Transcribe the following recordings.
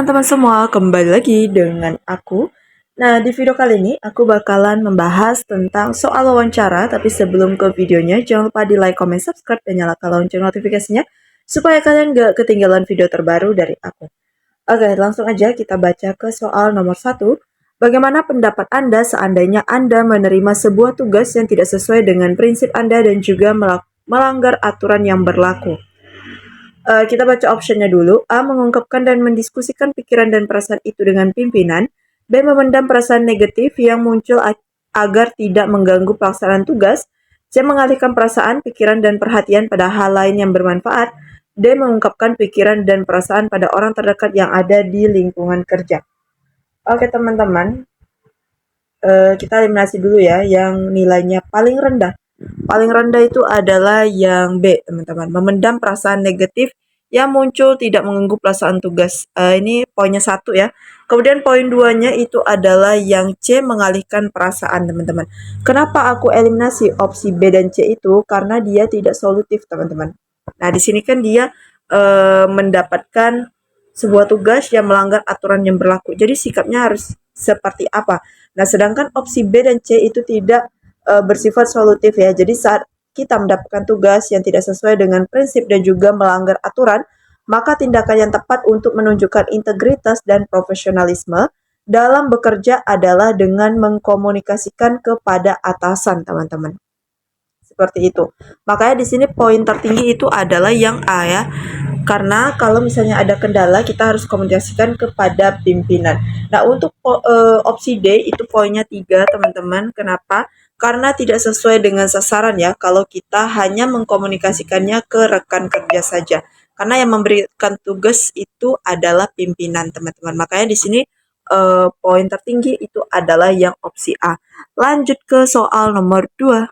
teman-teman semua, kembali lagi dengan aku. Nah, di video kali ini aku bakalan membahas tentang soal wawancara, tapi sebelum ke videonya, jangan lupa di like, comment, subscribe, dan nyalakan lonceng notifikasinya, supaya kalian gak ketinggalan video terbaru dari aku. Oke, langsung aja kita baca ke soal nomor 1. Bagaimana pendapat Anda seandainya Anda menerima sebuah tugas yang tidak sesuai dengan prinsip Anda dan juga melanggar aturan yang berlaku? Kita baca optionnya dulu. A. Mengungkapkan dan mendiskusikan pikiran dan perasaan itu dengan pimpinan. B. Memendam perasaan negatif yang muncul agar tidak mengganggu pelaksanaan tugas. C. Mengalihkan perasaan, pikiran, dan perhatian pada hal lain yang bermanfaat. D. Mengungkapkan pikiran dan perasaan pada orang terdekat yang ada di lingkungan kerja. Oke teman-teman, kita eliminasi dulu ya yang nilainya paling rendah. Paling rendah itu adalah yang B, teman-teman. Memendam perasaan negatif yang muncul tidak mengganggu pelaksanaan tugas. Ini poinnya 1 ya. Kemudian poin 2-nya itu adalah yang C, mengalihkan perasaan, teman-teman. Kenapa aku eliminasi opsi B dan C itu? Karena dia tidak solutif, teman-teman. Nah, di sini kan dia mendapatkan sebuah tugas yang melanggar aturan yang berlaku. Jadi sikapnya harus seperti apa? Nah, sedangkan opsi B dan C itu tidak bersifat solutif ya. Jadi saat kita mendapatkan tugas yang tidak sesuai dengan prinsip dan juga melanggar aturan, maka tindakan yang tepat untuk menunjukkan integritas dan profesionalisme dalam bekerja adalah dengan mengkomunikasikan kepada atasan, teman-teman. Seperti itu. Makanya di sini poin tertinggi itu adalah yang A ya. Karena kalau misalnya ada kendala, kita harus komunikasikan kepada pimpinan. Nah, untuk opsi D itu poinnya 3, teman-teman. Kenapa? Karena tidak sesuai dengan sasaran ya, kalau kita hanya mengkomunikasikannya ke rekan kerja saja. Karena yang memberikan tugas itu adalah pimpinan, teman-teman. Makanya di sini poin tertinggi itu adalah yang opsi A. Lanjut ke soal nomor 2.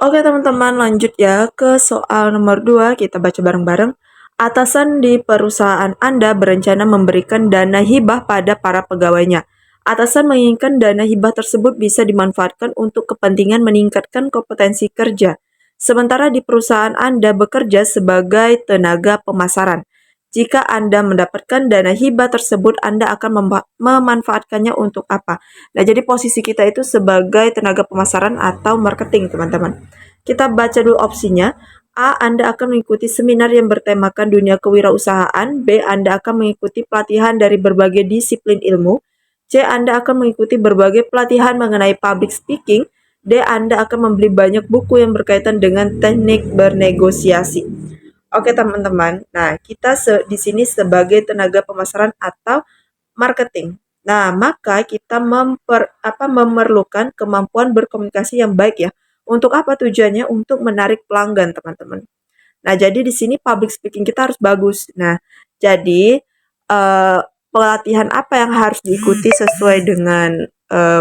Oke teman-teman, lanjut ya ke soal nomor 2. Kita baca bareng-bareng. Atasan di perusahaan Anda berencana memberikan dana hibah pada para pegawainya. Atasan menginginkan dana hibah tersebut bisa dimanfaatkan untuk kepentingan meningkatkan kompetensi kerja. Sementara di perusahaan Anda bekerja sebagai tenaga pemasaran. Jika Anda mendapatkan dana hibah tersebut, Anda akan memanfaatkannya untuk apa? Nah, jadi posisi kita itu sebagai tenaga pemasaran atau marketing, teman-teman. Kita baca dulu opsinya. A. Anda akan mengikuti seminar yang bertemakan dunia kewirausahaan. B. Anda akan mengikuti pelatihan dari berbagai disiplin ilmu. C. Anda akan mengikuti berbagai pelatihan mengenai public speaking. D. Anda akan membeli banyak buku yang berkaitan dengan teknik bernegosiasi. Oke teman-teman, nah kita di sini sebagai tenaga pemasaran atau marketing. Nah, maka kita memerlukan kemampuan berkomunikasi yang baik ya. Untuk apa tujuannya? Untuk menarik pelanggan, teman-teman. Nah, jadi di sini public speaking kita harus bagus. Nah, jadi pelatihan apa yang harus diikuti sesuai dengan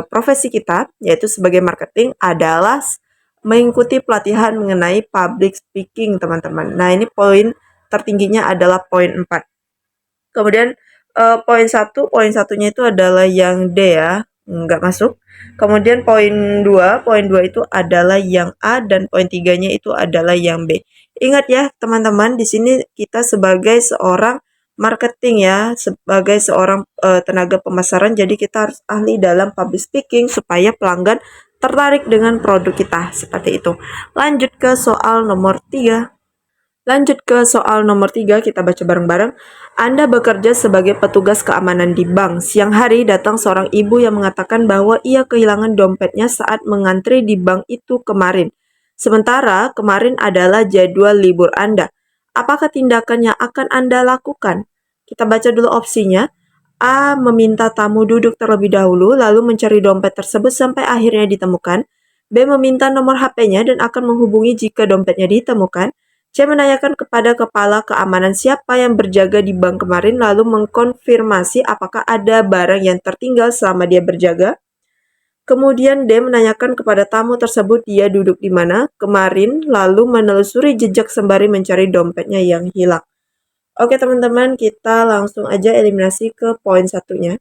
profesi kita, yaitu sebagai marketing adalah mengikuti pelatihan mengenai public speaking, teman-teman. Nah, ini poin tertingginya adalah poin 4. Kemudian poin satunya itu adalah yang D ya, nggak masuk. Kemudian poin 2 itu adalah yang A dan poin 3-nya itu adalah yang B. Ingat ya teman-teman, di sini kita sebagai seorang marketing ya, sebagai seorang tenaga pemasaran, jadi kita harus ahli dalam public speaking supaya pelanggan tertarik dengan produk kita, seperti itu. Lanjut ke soal nomor 3. Kita baca bareng-bareng. Anda bekerja sebagai petugas keamanan di bank. Siang hari datang seorang ibu yang mengatakan bahwa ia kehilangan dompetnya saat mengantri di bank itu kemarin. Sementara kemarin adalah jadwal libur Anda. Apakah tindakan yang akan Anda lakukan? Kita baca dulu opsinya. A. Meminta tamu duduk terlebih dahulu, lalu mencari dompet tersebut sampai akhirnya ditemukan. B. Meminta nomor HP-nya dan akan menghubungi jika dompetnya ditemukan. C. Menanyakan kepada kepala keamanan siapa yang berjaga di bank kemarin, lalu mengkonfirmasi apakah ada barang yang tertinggal selama dia berjaga. Kemudian D. Menanyakan kepada tamu tersebut dia duduk di mana kemarin, lalu menelusuri jejak sembari mencari dompetnya yang hilang. Oke teman-teman, kita langsung aja eliminasi ke poin satunya.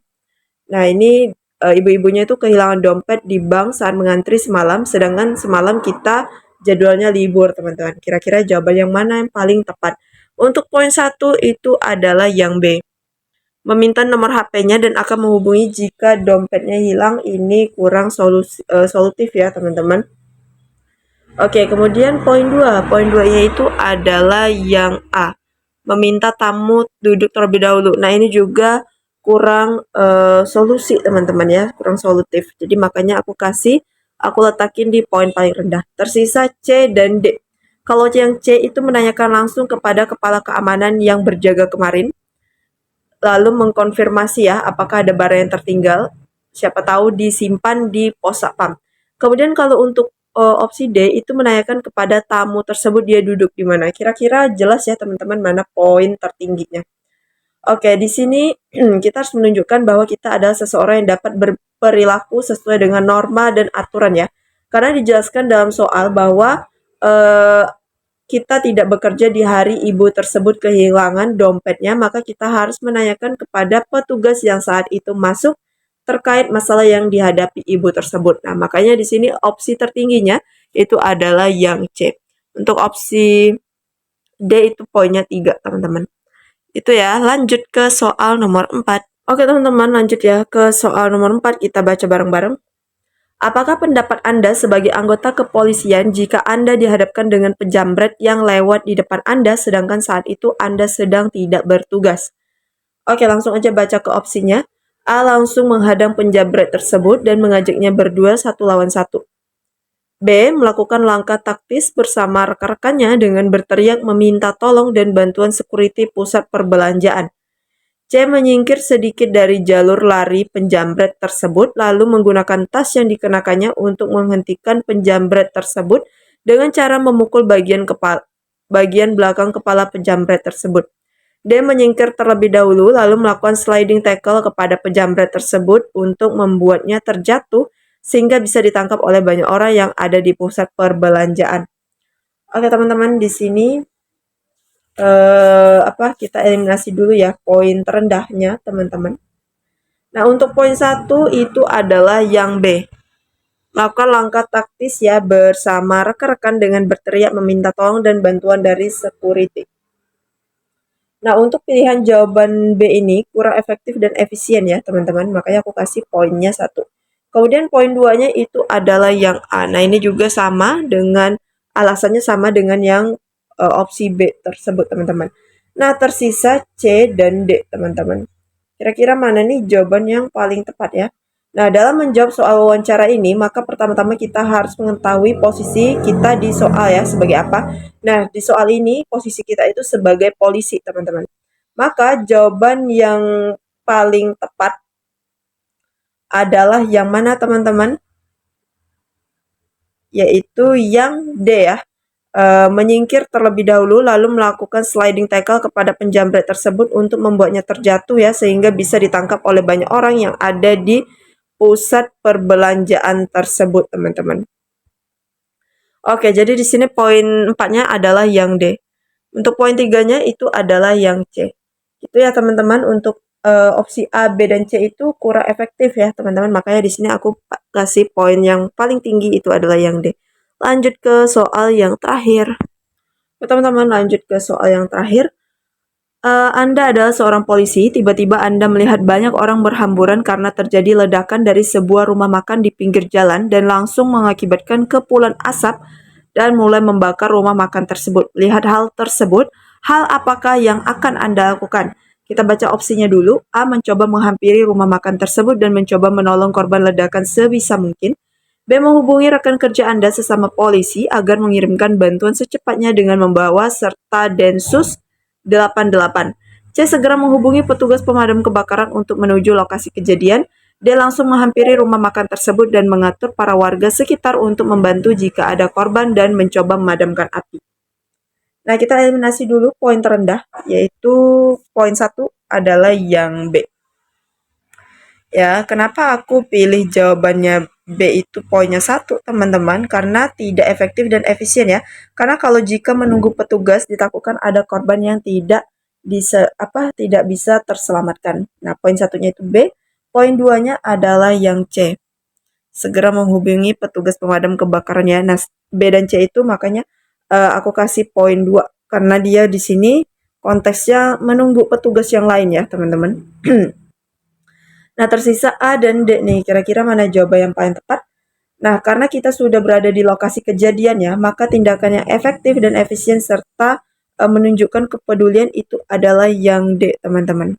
Nah, ini ibu-ibunya itu kehilangan dompet di bank saat mengantri semalam, sedangkan semalam kita jadwalnya libur, teman-teman. Kira-kira jawaban yang mana yang paling tepat? Untuk poin 1 itu adalah yang B. meminta nomor HP-nya dan akan menghubungi jika dompetnya hilang. Ini kurang solutif ya teman-teman. Oke, kemudian poin 2. Poin 2-nya itu adalah yang A, meminta tamu duduk terlebih dahulu. Nah, ini juga kurang solusi teman-teman ya, kurang solutif. Jadi makanya aku letakin di poin paling rendah. Tersisa C dan D. Kalau yang C itu menanyakan langsung kepada kepala keamanan yang berjaga kemarin, lalu mengkonfirmasi ya apakah ada barang yang tertinggal, siapa tahu disimpan di pos satpam. Kemudian kalau untuk opsi D itu menanyakan kepada tamu tersebut dia duduk di mana. Kira-kira jelas ya teman-teman mana poin tertingginya. Oke, di sini kita harus menunjukkan bahwa kita adalah seseorang yang dapat berperilaku sesuai dengan norma dan aturan ya. Karena dijelaskan dalam soal bahwa eh, kita tidak bekerja di hari ibu tersebut kehilangan dompetnya, maka kita harus menanyakan kepada petugas yang saat itu masuk terkait masalah yang dihadapi ibu tersebut. Nah, makanya di sini opsi tertingginya itu adalah yang C. Untuk opsi D itu poinnya 3, teman-teman. Itu ya, lanjut ke soal nomor 4. Oke, teman-teman, lanjut ya ke soal nomor 4. Kita baca bareng-bareng. Apakah pendapat Anda sebagai anggota kepolisian jika Anda dihadapkan dengan penjamret yang lewat di depan Anda sedangkan saat itu Anda sedang tidak bertugas? Oke, langsung aja baca ke opsinya. A. Langsung menghadang penjamret tersebut dan mengajaknya berdua 1 lawan 1. B. Melakukan langkah taktis bersama rekan-rekannya dengan berteriak meminta tolong dan bantuan security pusat perbelanjaan. C. Menyingkir sedikit dari jalur lari penjamret tersebut, lalu menggunakan tas yang dikenakannya untuk menghentikan penjamret tersebut dengan cara memukul bagian belakang kepala penjamret tersebut. D. Menyingkir terlebih dahulu, lalu melakukan sliding tackle kepada penjamret tersebut untuk membuatnya terjatuh sehingga bisa ditangkap oleh banyak orang yang ada di pusat perbelanjaan. Oke teman-teman, di sini kita eliminasi dulu ya poin terendahnya teman-teman. Nah, untuk poin 1 itu adalah yang B. Melakukan langkah taktis ya bersama rekan-rekan dengan berteriak meminta tolong dan bantuan dari security. Nah, untuk pilihan jawaban B ini kurang efektif dan efisien ya teman-teman, makanya aku kasih poinnya 1. Kemudian poin 2-nya itu adalah yang A. Nah, ini juga sama dengan alasannya sama dengan yang opsi B tersebut, teman-teman. Nah, tersisa C dan D, teman-teman. Kira-kira mana nih jawaban yang paling tepat ya? Nah, dalam menjawab soal wawancara ini, maka pertama-tama kita harus mengetahui posisi kita di soal ya, sebagai apa. Nah, di soal ini, posisi kita itu sebagai polisi, teman-teman. Maka, jawaban yang paling tepat adalah yang mana, teman-teman? Yaitu yang D ya. Menyingkir terlebih dahulu lalu melakukan sliding tackle kepada penjamret tersebut untuk membuatnya terjatuh ya sehingga bisa ditangkap oleh banyak orang yang ada di pusat perbelanjaan tersebut, teman-teman. Oke, jadi di sini poin 4-nya adalah yang D. Untuk poin 3-nya itu adalah yang C. Itu ya teman-teman, untuk opsi A, B, dan C itu kurang efektif ya teman-teman. Makanya di sini aku kasih poin yang paling tinggi itu adalah yang D. Lanjut ke soal yang terakhir. Teman-teman, lanjut ke soal yang terakhir. Anda adalah seorang polisi, tiba-tiba Anda melihat banyak orang berhamburan karena terjadi ledakan dari sebuah rumah makan di pinggir jalan dan langsung mengakibatkan kepulan asap dan mulai membakar rumah makan tersebut. Lihat hal tersebut, hal apakah yang akan Anda lakukan? Kita baca opsinya dulu. A. Mencoba menghampiri rumah makan tersebut dan mencoba menolong korban ledakan sebisa mungkin. B. Menghubungi rekan kerja Anda sesama polisi agar mengirimkan bantuan secepatnya dengan membawa serta Densus 88. C. Segera menghubungi petugas pemadam kebakaran untuk menuju lokasi kejadian. D. Langsung menghampiri rumah makan tersebut dan mengatur para warga sekitar untuk membantu jika ada korban dan mencoba memadamkan api. Nah, kita eliminasi dulu poin terendah, yaitu poin 1 adalah yang B. Ya, kenapa aku pilih jawabannya B itu poinnya 1, teman-teman? Karena tidak efektif dan efisien ya. Karena kalau jika menunggu petugas ditakutkan ada korban yang tidak bisa terselamatkan. Nah, poin 1-nya itu B, poin 2-nya adalah yang C. Segera menghubungi petugas pemadam kebakaran ya. Nah, B dan C itu makanya aku kasih poin 2 karena dia di sini konteksnya menunggu petugas yang lain ya teman-teman. Nah, tersisa A dan D nih, kira-kira mana jawaban yang paling tepat? Nah, karena kita sudah berada di lokasi kejadian ya, maka tindakan yang efektif dan efisien serta menunjukkan kepedulian itu adalah yang D, teman-teman.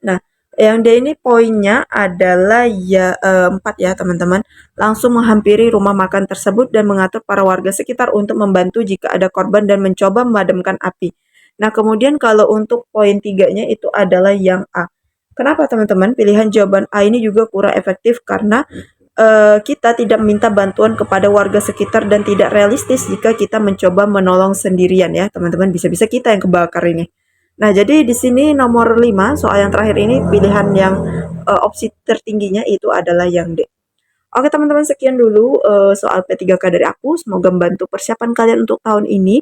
Nah, yang D ini poinnya adalah ya 4 ya, teman-teman. Langsung menghampiri rumah makan tersebut dan mengatur para warga sekitar untuk membantu jika ada korban dan mencoba memadamkan api. Nah, kemudian kalau untuk poin 3-nya itu adalah yang A. Kenapa, teman-teman? Pilihan jawaban A ini juga kurang efektif karena kita tidak meminta bantuan kepada warga sekitar dan tidak realistis jika kita mencoba menolong sendirian ya, teman-teman. Bisa-bisa kita yang kebakar ini. Nah, jadi di sini nomor 5, soal yang terakhir ini pilihan yang opsi tertingginya itu adalah yang D. Oke teman-teman, sekian dulu soal P3K dari aku. Semoga membantu persiapan kalian untuk tahun ini.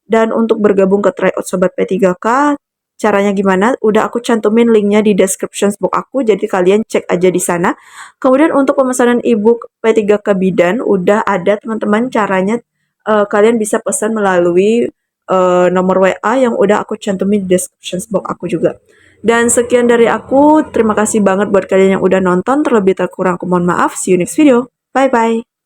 Dan untuk bergabung ke tryout Sobat P3K, caranya gimana? Udah aku cantumin linknya di description box aku, jadi kalian cek aja di sana. Kemudian untuk pemesanan ebook P3K Bidan, udah ada teman-teman caranya. Kalian bisa pesan melalui nomor WA yang udah aku cantumin di description box aku juga. Dan sekian dari aku, terima kasih banget buat kalian yang udah nonton, terlebih terkurang aku mohon maaf, see you next video, bye bye.